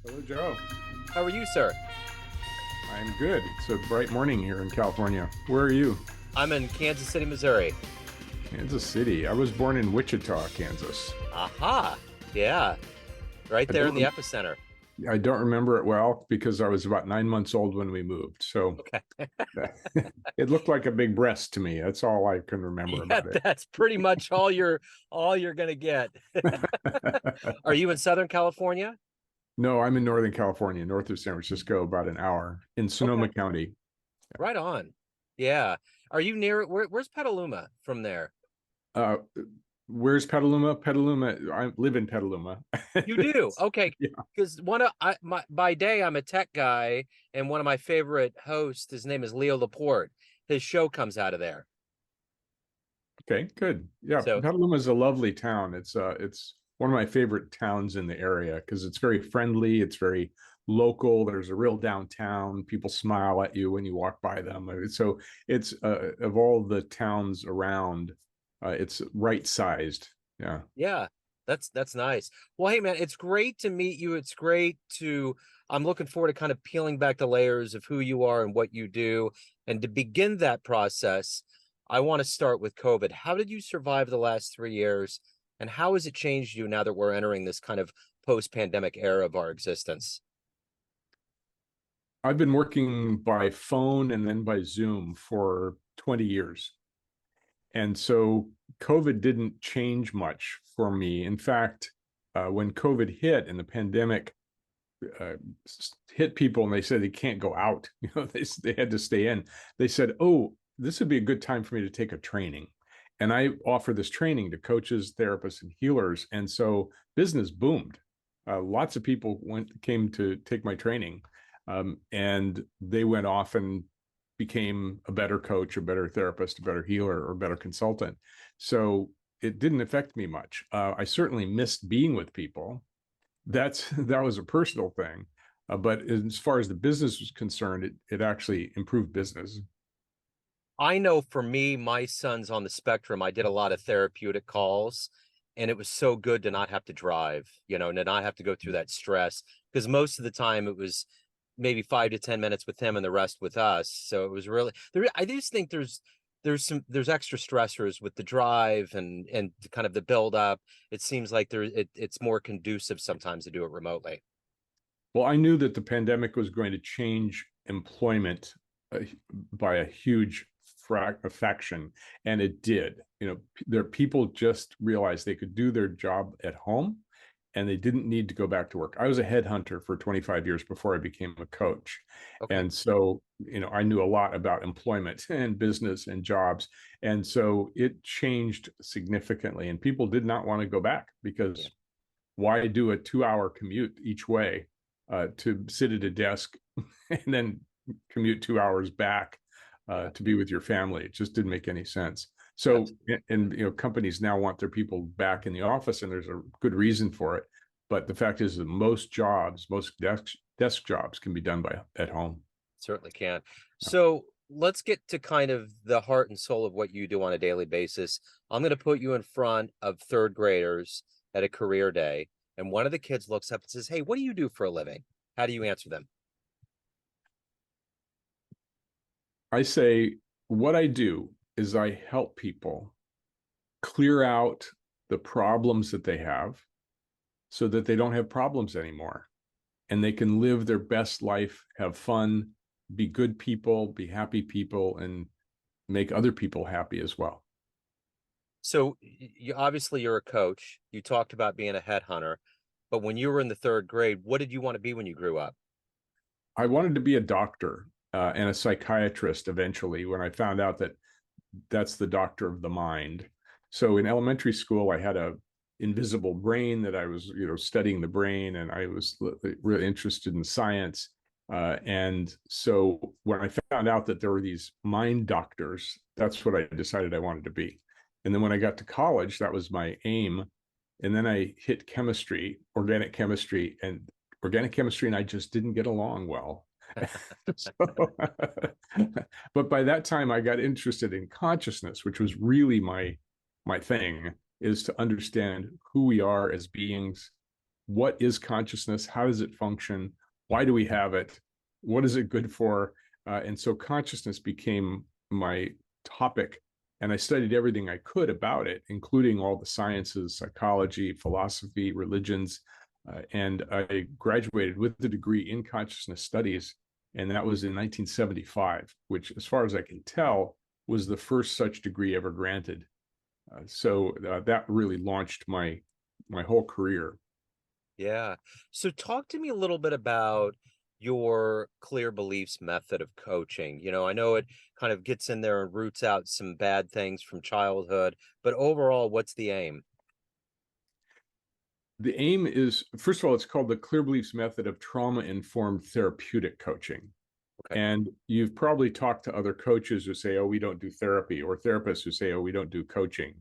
Hello, Joe. How are you, sir? I'm good. It's a bright morning here in California. Where are you? I'm in Kansas City, Missouri. Kansas City. I was born in Wichita, Kansas. Aha. Yeah, right I there in the don't epicenter. I don't remember it well because I was about 9 months old when we moved. So Okay. it looked like a big breast to me. That's all I can remember Yeah, about that's pretty much all you're gonna get. it. Are you in Southern California? No, I'm in Northern California, north of San Francisco, about an hour in Okay. Sonoma County. Right on. Yeah. Are you near where's Petaluma from there? Uh, where's Petaluma? Petaluma. I live in Petaluma. You do. Okay. Yeah. Because one of I my by day I'm a tech guy, and one of my favorite hosts, his name is Leo Laporte. His show comes out of there. Okay, good. Yeah, So Petaluma is a lovely town. It's one of my favorite towns in the area because it's very friendly, it's very local. There's a real downtown. People smile at you when you walk by them. So it's of all the towns around, it's right sized. Yeah. yeah, that's nice. Well, hey man, it's great to meet you. It's great to I'm looking forward to kind of peeling back the layers of who you are and what you do. And to begin that process, I want to start with COVID. How did you survive the last 3 years? And how has it changed you now that we're entering this kind of post-pandemic era of our existence? I've been working by phone and then by Zoom for 20 years. And so COVID didn't change much for me. In fact, when COVID hit and the pandemic uh, hit people and they said they can't go out, they had to stay in. They said, "Oh, this would be a good time for me to take a training." And I offer this training to coaches, therapists, and healers. And so business boomed. Lots of people came to take my training, and they went off and became a better coach, a better therapist, a better healer, or a better consultant. So it didn't affect me much. I certainly missed being with people. That was a personal thing, but as far as the business was concerned, it actually improved business. I know for me, my son's on the spectrum. I did a lot of therapeutic calls, and it was so good to not have to drive, and to not have to go through that stress. Because most of the time it was maybe 5 to 10 minutes with him and the rest with us. So it was really there. I just think there's extra stressors with the drive and kind of the build up. It seems like it's more conducive sometimes to do it remotely. Well, I knew that the pandemic was going to change employment uh, by a huge fraction, and it did. There people just realized they could do their job at home, and they didn't need to go back to work. I was a headhunter for 25 years before I became a coach, Okay. and so I knew a lot about employment and business and jobs, and so it changed significantly. And people did not want to go back Yeah. because why do a 2 hour commute each way to sit at a desk and then commute 2 hours back Yeah. to be with your family? It just didn't make any sense. So, Absolutely. and companies now want their people back in the office, and there's a good reason for it. But the fact is that most jobs, most desk jobs, can be done by at home. Certainly can. So let's get to kind of the heart and soul of what you do on a daily basis. I'm going to put you in front of third graders at a career day, and one of the kids looks up and says, "Hey, what do you do for a living?" How do you answer them? I say what I do is I help people clear out the problems that they have so that they don't have problems anymore and they can live their best life, have fun, be good people, be happy people, and make other people happy as well. So you obviously you're a coach. You talked about being a headhunter, but when you were in the third grade, what did you want to be when you grew up? I wanted to be a doctor and a psychiatrist eventually when I found out that that's the doctor of the mind. So in elementary school, I had a invisible brain that I was, studying the brain, and I was really interested in science. And so when I found out that there were these mind doctors, that's what I decided I wanted to be. And then when I got to college, that was my aim. And then I hit organic chemistry, and I just didn't get along well. So, but by that time, I got interested in consciousness, which was really my thing, is to understand who we are as beings, what is consciousness? How does it function? Why do we have it? What is it good for? And so consciousness became my topic. And I studied everything I could about it, including all the sciences, psychology, philosophy, religions. And I graduated with a degree in consciousness studies. And that was in 1975, which, as far as I can tell, was the first such degree ever granted. So that really launched my whole career. Yeah. So talk to me a little bit about your clear beliefs method of coaching. I know it kind of gets in there and roots out some bad things from childhood, but overall, what's the aim? The aim is, first of all, it's called the Clear Beliefs Method of Trauma-Informed Therapeutic Coaching. Okay. And you've probably talked to other coaches who say, oh, we don't do therapy, or therapists who say, oh, we don't do coaching.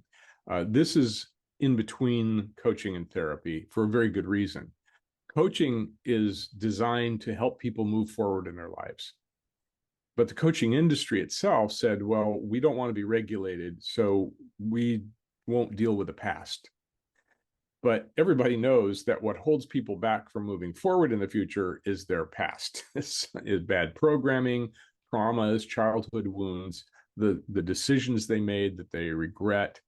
This is in between coaching and therapy for a very good reason. Coaching is designed to help people move forward in their lives. But the coaching industry itself said, well, we don't want to be regulated, so we won't deal with the past. But everybody knows that what holds people back from moving forward in the future is their past. This is bad programming, traumas, childhood wounds, the decisions they made that they regret.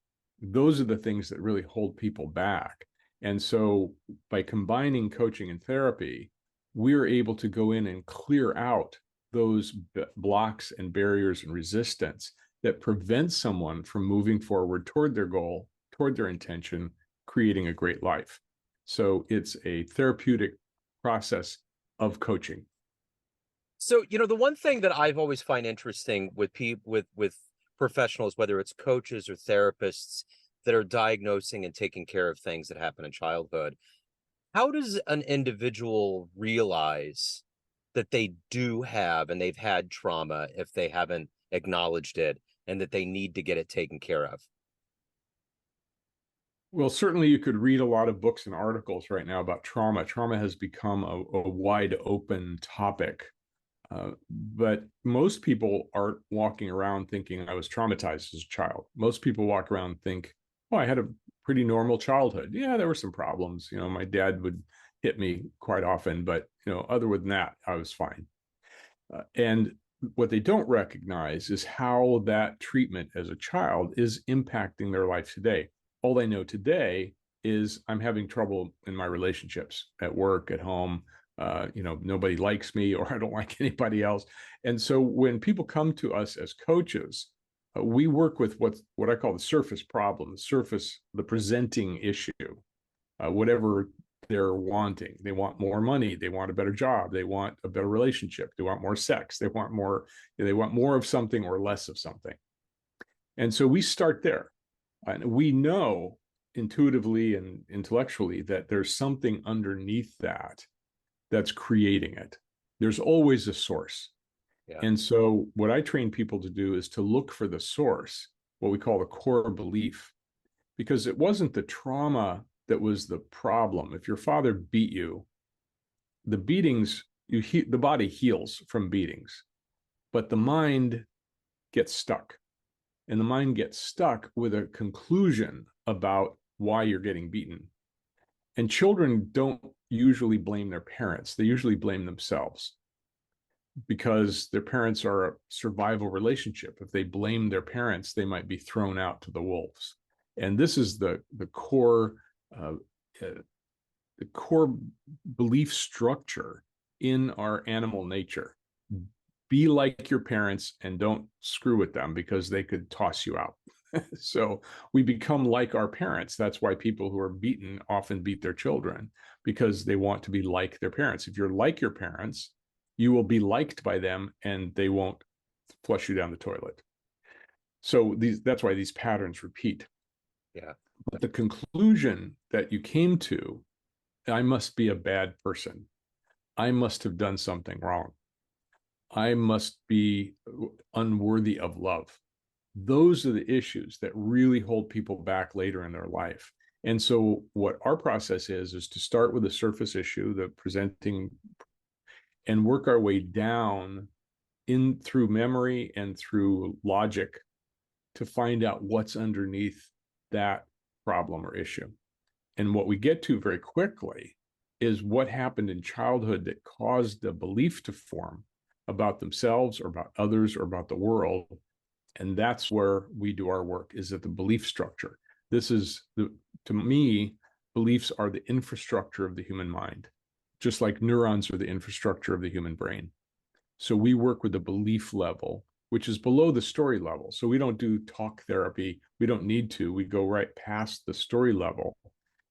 Those are the things that really hold people back. And so by combining coaching and therapy, we're able to go in and clear out those blocks and barriers and resistance that prevent someone from moving forward toward their goal, toward their intention, creating a great life. So it's a therapeutic process of coaching. So, the one thing that I've always find interesting with people with professionals, whether it's coaches or therapists that are diagnosing and taking care of things that happen in childhood, how does an individual realize that they do have and they've had trauma if they haven't acknowledged it and that they need to get it taken care of? Well, certainly you could read a lot of books and articles right now about trauma. Trauma has become a wide open topic. But most people aren't walking around thinking I was traumatized as a child. Most people walk around and think, oh, I had a pretty normal childhood. Yeah, there were some problems. My dad would hit me quite often, but other than that, I was fine. And what they don't recognize is how that treatment as a child is impacting their life today. All they know today is I'm having trouble in my relationships at work, at home. Nobody likes me, or I don't like anybody else. And so when people come to us as coaches, we work with what I call the surface problem, the presenting issue, whatever they're wanting. They want more money, they want a better job, they want a better relationship, they want more sex, they want more of something or less of something. And so we start there. And we know intuitively and intellectually that there's something underneath that that's creating it. There's always a source. Yeah. And so what I train people to do is to look for the source, what we call the core belief, because it wasn't the trauma that was the problem. If your father beat you, the beatings, the body heals from beatings, but the mind gets stuck. And the mind gets stuck with a conclusion about why you're getting beaten. And children don't usually blame their parents, they usually blame themselves because their parents are a survival relationship. If they blame their parents, they might be thrown out to the wolves. And this is the core uh, uh, the core belief structure in our animal nature. Be like your parents and don't screw with them because they could toss you out. So we become like our parents. That's why people who are beaten often beat their children, because they want to be like their parents. If you're like your parents, you will be liked by them and they won't flush you down the toilet. So that's why these patterns repeat. Yeah. But the conclusion that you came to, I must be a bad person, I must have done something wrong, I must be unworthy of love. Those are the issues that really hold people back later in their life. And so what our process is to start with the surface issue, the presenting, and work our way down in through memory and through logic to find out what's underneath that problem or issue. And what we get to very quickly is what happened in childhood that caused a belief to form about themselves or about others or about the world. And that's where we do our work, is at the belief structure. This is the, to me, beliefs are the infrastructure of the human mind, just like neurons are the infrastructure of the human brain. So we work with the belief level, which is below the story level. So we don't do talk therapy. We don't need to. We go right past the story level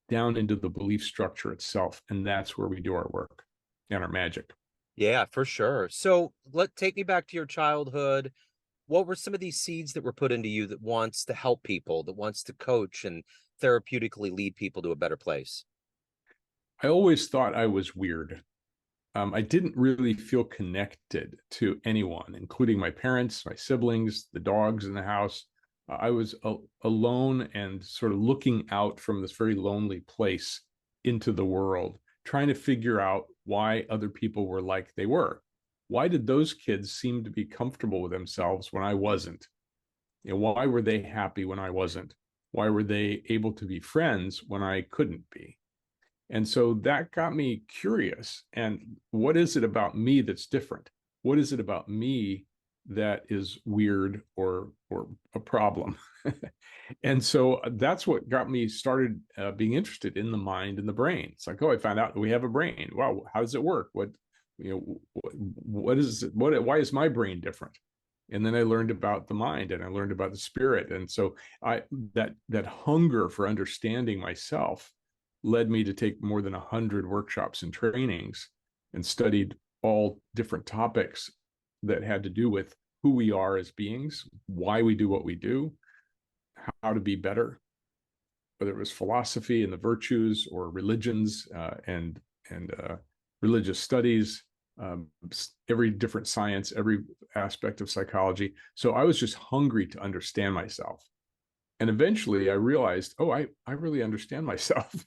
down into the belief structure itself. And that's where we do our work and our magic. Yeah, for sure. So take me back to your childhood. What were some of these seeds that were put into you that wants to help people, that wants to coach and therapeutically lead people to a better place? I always thought I was weird. I didn't really feel connected to anyone, including my parents, my siblings, the dogs in the house. I was alone and sort of looking out from this very lonely place into the world, trying to figure out why other people were like they were. Why did those kids seem to be comfortable with themselves when I wasn't? You know, why were they happy when I wasn't? Why were they able to be friends when I couldn't be? And so that got me curious. And what is it about me that's different? What is it about me that is weird or a problem? And so that's what got me started being interested in the mind and the brain. It's like, oh, I found out we have a brain. Wow, how does it work? What is it? Why is my brain different? And then I learned about the mind and I learned about the spirit. And so I that hunger for understanding myself led me to take more than 100 workshops and trainings and studied all different topics that had to do with who we are as beings, why we do what we do, how to be better, whether it was philosophy and the virtues or religions and religious studies, um, every different science, every aspect of psychology. So I was just hungry to understand myself. And eventually I realized, oh, I really understand myself.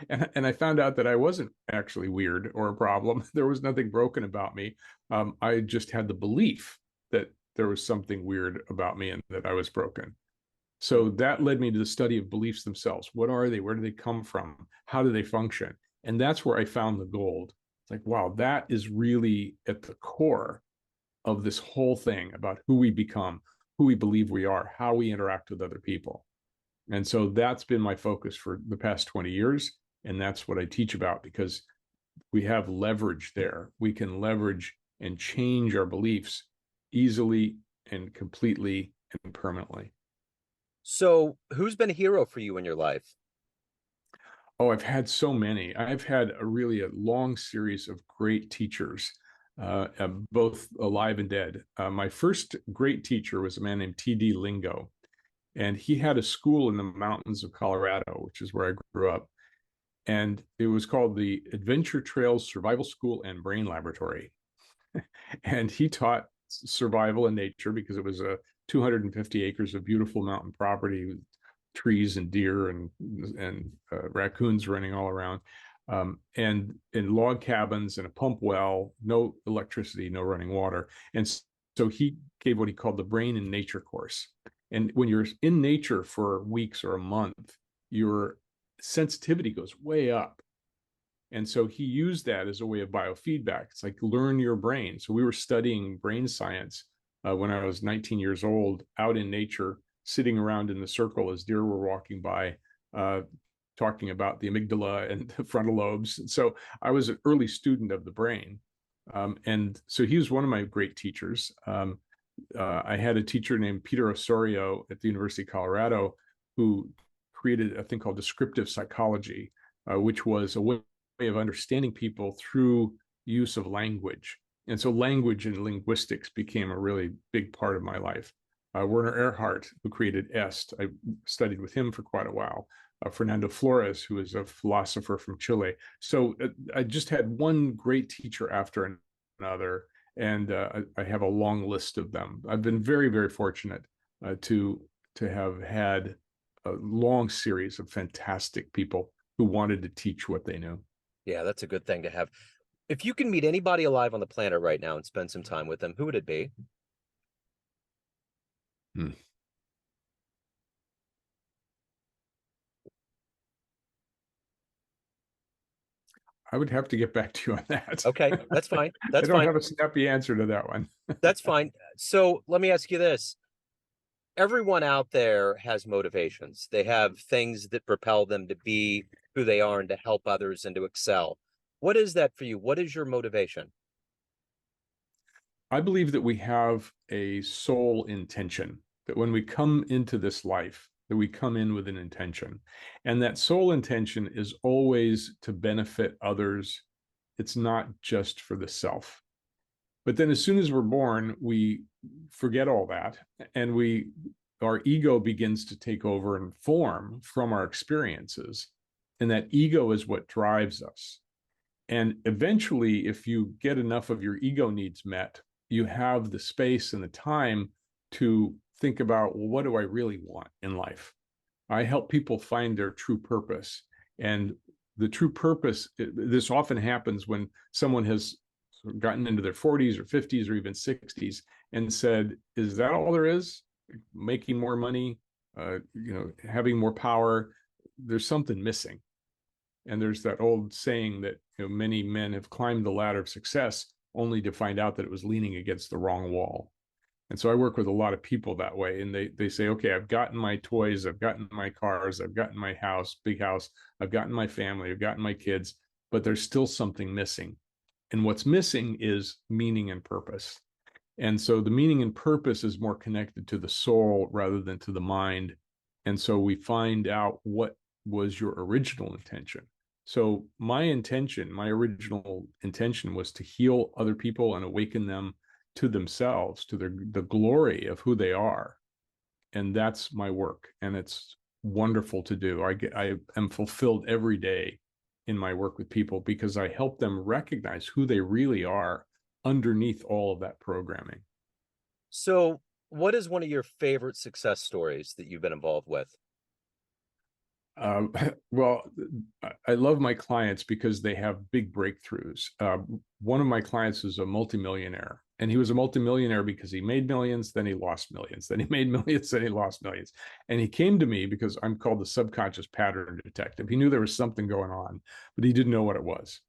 And I found out that I wasn't actually weird or a problem. There was nothing broken about me. I just had the belief that there was something weird about me and that I was broken. So that led me to the study of beliefs themselves. What are they? Where do they come from? How do they function? And that's where I found the gold. It's like, wow, that is really at the core of this whole thing about who we become, who we believe we are, how we interact with other people. And so that's been my focus for the past 20 years. And that's what I teach about because we have leverage there. We can leverage and change our beliefs easily and completely and permanently. So, who's been a hero for you in your life? Oh, I've had so many. I've had a long series of great teachers, both alive and dead. My first great teacher was a man named T.D. Lingo, and he had a school in the mountains of Colorado, which is where I grew up. And it was called the Adventure Trails Survival School and Brain Laboratory. And he taught survival in nature because it was a 250 acres of beautiful mountain property with trees and deer and raccoons running all around, and in log cabins and a pump well, no electricity, no running water. And so he gave what he called the brain in nature course. And when you're in nature for weeks or a month, your sensitivity goes way up. And so he used that as a way of biofeedback. It's like learn your brain. So we were studying brain science when I was 19 years old, out in nature, sitting around in the circle as deer were walking by, uh, talking about the amygdala and the frontal lobes. And so I was an early student of the brain. And so he was one of my great teachers. I had a teacher named Peter Osorio at the University of Colorado who created a thing called descriptive psychology, which was a way of understanding people through use of language. And so language and linguistics became a really big part of my life. Werner Erhard, who created EST, I studied with him for quite a while. Fernando Flores, who is a philosopher from Chile. So I just had one great teacher after another, and I have a long list of them. I've been very, very fortunate to have had a long series of fantastic people who wanted to teach what they knew. Yeah, that's a good thing to have. If you can meet anybody alive on the planet right now and spend some time with them, who would it be? Hmm. I would have to get back to you on that. Okay, that's fine. I That's don't fine. have a snappy answer to that one. That's fine. So let me ask you this. Everyone out there has motivations. They have things that propel them to be who they are and to help others and to excel. What is that for you? What is your motivation? I believe that we have a soul intention, that when we come into this life, that we come in with an intention. And that soul intention is always to benefit others. It's not just for the self. But then as soon as we're born, we forget all that and we our ego begins to take over and form from our experiences. And that ego is what drives us. And eventually, if you get enough of your ego needs met, you have the space and the time to think about, well, what do I really want in life? I help people find their true purpose. And the true purpose, this often happens when someone has gotten into their 40s or 50s or even 60s and said, is that all there is? Making more money, having more power. There's something missing. And there's that old saying that many men have climbed the ladder of success only to find out that it was leaning against the wrong wall. And so I work with a lot of people that way. And they say, okay, I've gotten my toys, I've gotten my cars, I've gotten my house, big house, I've gotten my family, I've gotten my kids, but there's still something missing. And what's missing is meaning and purpose. And so the meaning and purpose is more connected to the soul rather than to the mind. And so we find out what was your original intention. So my original intention was to heal other people and awaken them to themselves, to the glory of who they are. And that's my work. And it's wonderful to do. I am fulfilled every day in my work with people because I help them recognize who they really are underneath all of that programming. So, what is one of your favorite success stories that you've been involved with? Uh, well, I love my clients because they have big breakthroughs. One of my clients is a multimillionaire, and he was a multimillionaire because he made millions, then he lost millions, then he made millions, then he lost millions. And he came to me because I'm called the subconscious pattern detective. He knew there was something going on, but he didn't know what it was.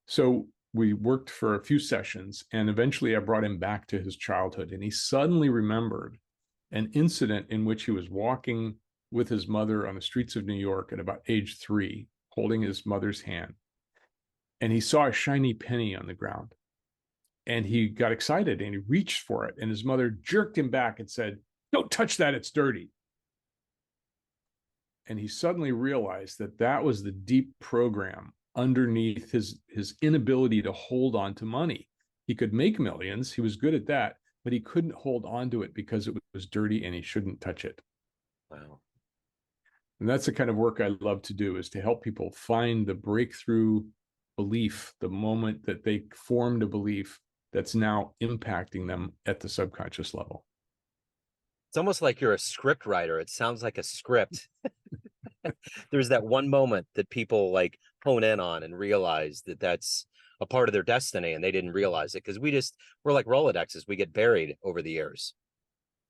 So we worked for a few sessions, and eventually I brought him back to his childhood, and he suddenly remembered an incident in which he was walking with his mother on the streets of New York at about age 3, holding his mother's hand. And he saw a shiny penny on the ground. And he got excited and he reached for it. And his mother jerked him back and said, "Don't touch that, it's dirty." And he suddenly realized that that was the deep program underneath his inability to hold on to money. He could make millions, he was good at that, but he couldn't hold on to it because it was dirty and he shouldn't touch it. Wow. And that's the kind of work I love to do, is to help people find the breakthrough belief, the moment that they formed a belief that's now impacting them at the subconscious level. It's almost like you're a script writer. It sounds like a script. There's that one moment that people like hone in on and realize that that's a part of their destiny and they didn't realize it because we're like Rolodexes. We get buried over the years.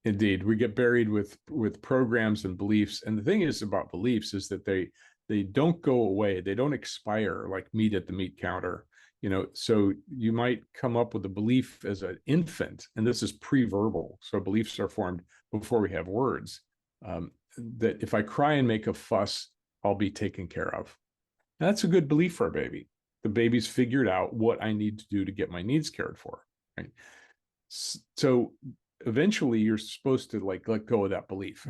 Indeed, we get buried with programs and beliefs. And the thing is about beliefs is that they don't go away. They don't expire like meat at the meat counter. So you might come up with a belief as an infant, and this is pre-verbal. So beliefs are formed before we have words. That if I cry and make a fuss, I'll be taken care of. And that's a good belief for a baby. The baby's figured out what I need to do to get my needs cared for. Right. So eventually you're supposed to like let go of that belief.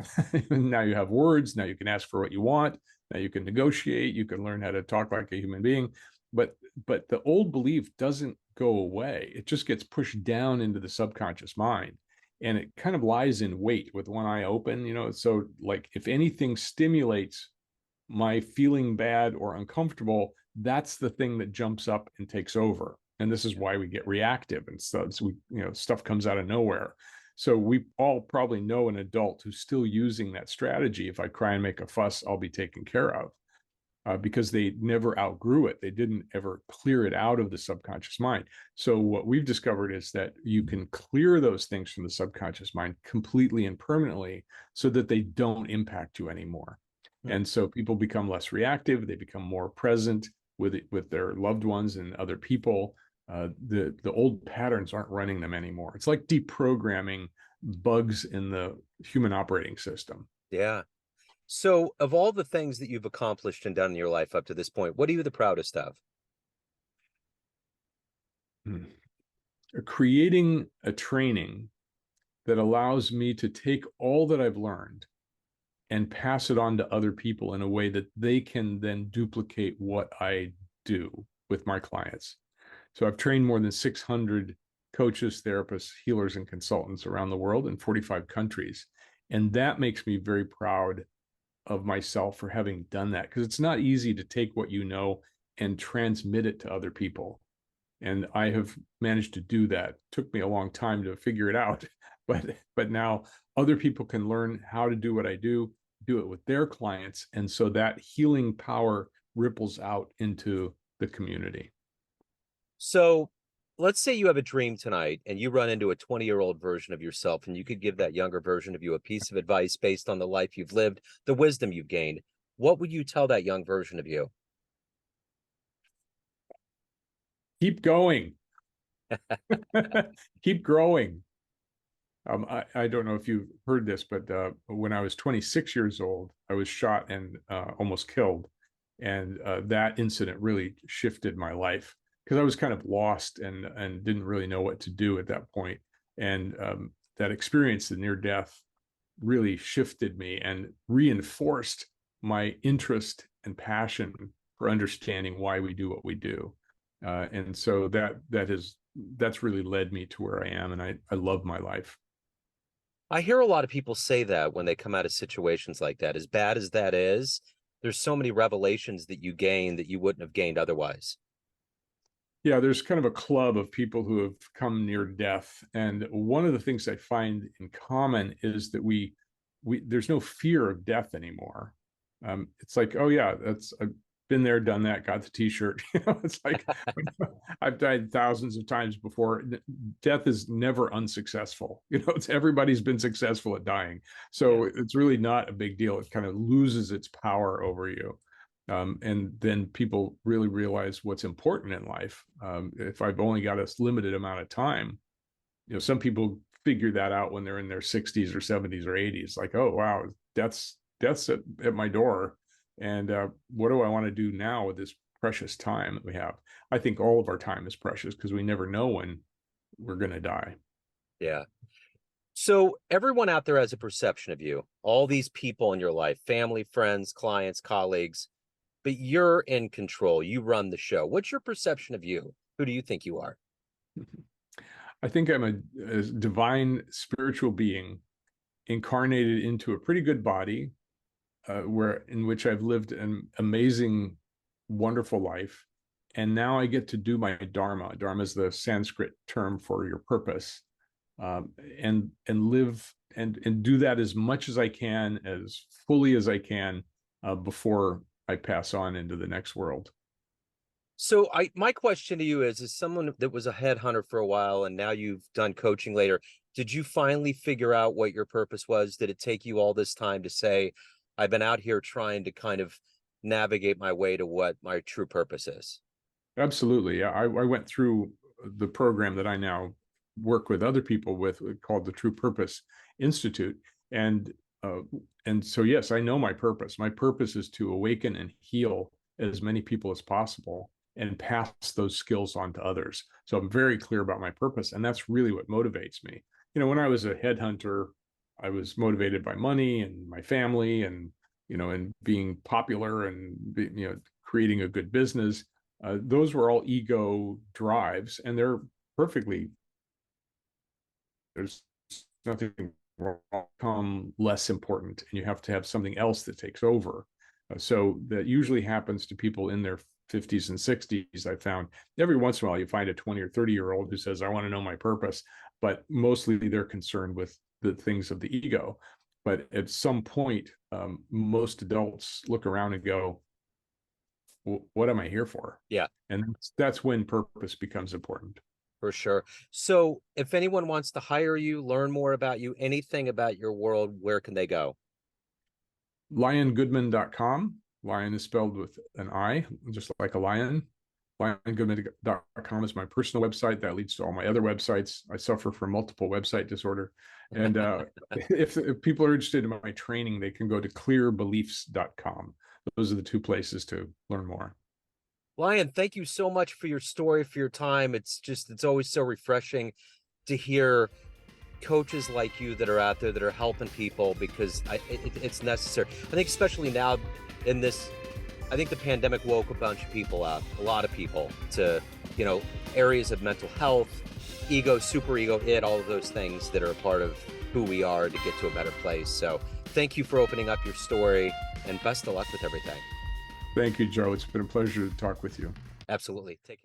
Now you have words, now you can ask for what you want, now you can negotiate, you can learn how to talk like a human being. But the old belief doesn't go away. It just gets pushed down into the subconscious mind, and it kind of lies in wait with one eye open. So like if anything stimulates my feeling bad or uncomfortable, that's the thing that jumps up and takes over. And this is why we get reactive and stuff. So stuff comes out of nowhere. So we all probably know an adult who's still using that strategy. If I cry and make a fuss, I'll be taken care of, because they never outgrew it. They didn't ever clear it out of the subconscious mind. So what we've discovered is that you can clear those things from the subconscious mind completely and permanently so that they don't impact you anymore. Hmm. And so people become less reactive, they become more present, with their loved ones and other people. The old patterns aren't running them anymore. It's like deprogramming bugs in the human operating system. Yeah. So, of all the things that you've accomplished and done in your life up to this point, what are you the proudest of? Hmm. Creating a training that allows me to take all that I've learned and pass it on to other people in a way that they can then duplicate what I do with my clients. So I've trained more than 600 coaches, therapists, healers, and consultants around the world in 45 countries. And that makes me very proud of myself for having done that, because it's not easy to take what you know and transmit it to other people. And I have managed to do that. It took me a long time to figure it out, but now other people can learn how to do what I do it with their clients, and so that healing power ripples out into the community. So, let's say you have a dream tonight and you run into a 20-year-old version of yourself, and you could give that younger version of you a piece of advice based on the life you've lived, the wisdom you've gained. What would you tell that young version of you? Keep going. Keep growing. I don't know if you've heard this, but when I was 26 years old, I was shot and almost killed. And that incident really shifted my life, because I was kind of lost and didn't really know what to do at that point. And that experience, the near death, really shifted me and reinforced my interest and passion for understanding why we do what we do. And so that's really led me to where I am, and I love my life. I hear a lot of people say that when they come out of situations like that. As bad as that is, there's so many revelations that you gain that you wouldn't have gained otherwise. Yeah, there's kind of a club of people who have come near death, and one of the things I find in common is that we there's no fear of death anymore. It's like, oh yeah, that's I've been there, done that, got the T-shirt. It's like I've died thousands of times before. Death is never unsuccessful. It's everybody's been successful at dying, Yeah. so it's really not a big deal. It kind of loses its power over you. And then people really realize what's important in life. If I've only got a limited amount of time, some people figure that out when they're in their 60s or 70s or 80s. Like, oh wow, death's at my door, and what do I want to do now with this precious time that we have? I think all of our time is precious, because we never know when we're going to die. Yeah. So everyone out there has a perception of you, all these people in your life, family, friends, clients, colleagues, but you're in control. You run the show. What's your perception of you? Who do you think you are? I think I'm a divine spiritual being incarnated into a pretty good body, where in which I've lived an amazing, wonderful life, and now I get to do my dharma. Dharma is the Sanskrit term for your purpose, and live and do that as much as I can, as fully as I can, before I pass on into the next world. So my question to you is, as someone that was a headhunter for a while and now you've done coaching later, did you finally figure out what your purpose was? Did it take you all this time to say, I've been out here trying to kind of navigate my way to what my true purpose is? Absolutely. Yeah, I went through the program that I now work with other people with, called the True Purpose Institute. And uh, and so yes, I know my purpose. My purpose is to awaken and heal as many people as possible and pass those skills on to others. So I'm very clear about my purpose, and that's really what motivates me. When I was a headhunter, I was motivated by money and my family, and being popular, and creating a good business. Those were all ego drives, and they're perfectly, there's nothing wrong, become less important, and you have to have something else that takes over. So that usually happens to people in their 50s and 60s. I found every once in a while you find a 20 or 30-year-old who says, I want to know my purpose, but mostly they're concerned with the things of the ego. But at some point, most adults look around and go, what am I here for? Yeah, And that's when purpose becomes important. for sure. So if anyone wants to hire you, learn more about you, anything about your world, where can they go? LionGoodman.com. Lion is spelled with an I, just like a lion. LionGoodman.com is my personal website that leads to all my other websites. I suffer from multiple website disorder. And if people are interested in my training, they can go to clearbeliefs.com. Those are the two places to learn more. Lion, thank you so much for your story, for your time. It's always so refreshing to hear coaches like you that are out there that are helping people, because it's necessary. I think especially now in this, I think the pandemic woke a bunch of people up, a lot of people, to, you know, areas of mental health, ego, super ego, all of those things that are a part of who we are to get to a better place. So thank you for opening up your story, and best of luck with everything. Thank you, Joe. It's been a pleasure to talk with you. Absolutely. Take care.